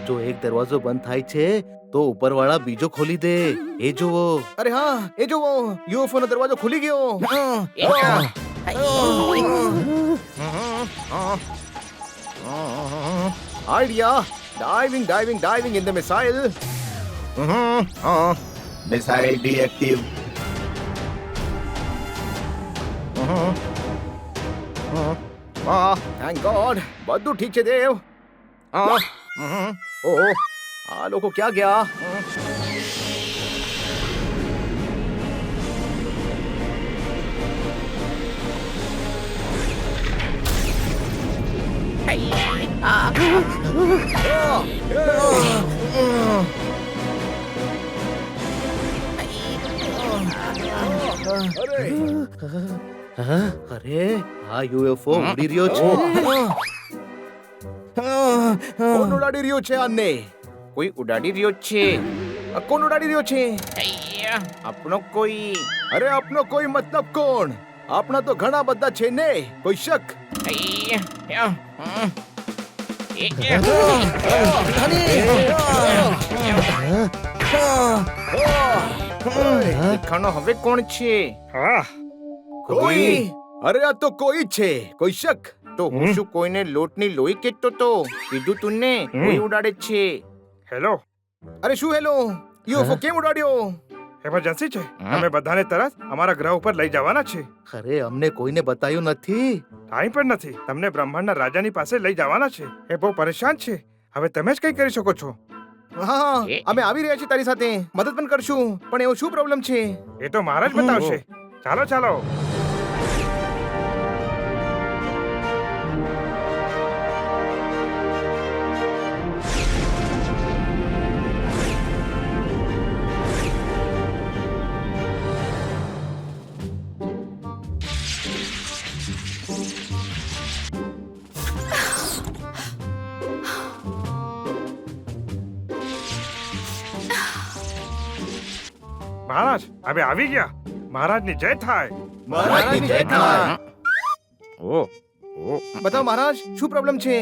જો એક દરવાજો બંધ થાય છે તો ઉપરવાળા બીજો ખોલી દે. એ જુઓ. અરે હા, એ જુઓ, યુએફઓ નો દરવાજો ખુલી ગયો. Idea, diving in the missile. Missile deactive. Thank God, બધું ઠીક છે દેવ. ઓહ, આ લોકો ક્યાં ગયા? અરે આ યુએફઓ ઉડી રહ્યો છે. કોણ ઉડાડી રહ્યો છે આને? કોઈ ઉડાડી રહ્યો છે. કોણ ઉડાડી રહ્યો છે? આપણો કોઈ. અરે આપનો કોઈ મતલબ કોણ? આપણા તો ઘણા બધા છે ને, કોઈ શક? ખાનો હવે કોણ છે? કોઈ? અરે આ તો કોઈ જ છે, કોઈ શક? તો હું શું કોઈને લોટની લોહી કહેતો તો? કીધું તું ને કોઈ ઉડાડે છે. હેલો, અરે શું હેલો? યુએફઓ કેમ ઉડાડ્યો? એમરજન્સી છે. અમે બધાને તરત અમારા ગ્રહ ઉપર લઈ જવાના છે. અરે અમને કોઈને બતાવ્યું નથી. ટાઈમ પણ નથી. તમને બ્રહ્માંડના રાજાની પાસે લઈ જવાના છે. એ બહુ પરેશાન છે. હવે તમે જ કઈ કરી શકો છો. હા, અમે આવી રહ્યા છીએ તારી સાથે, મદદ પણ કરશું, પણ એવો શું પ્રોબ્લેમ છે? એ તો મારા જ બતાવશે. ચાલો ચાલો. મહારાજ હવે આવી ગયા. મહારાજની જય થાય. મહારાજની જય થાય. ઓ બતાવો મહારાજ, શું પ્રોબ્લેમ છે?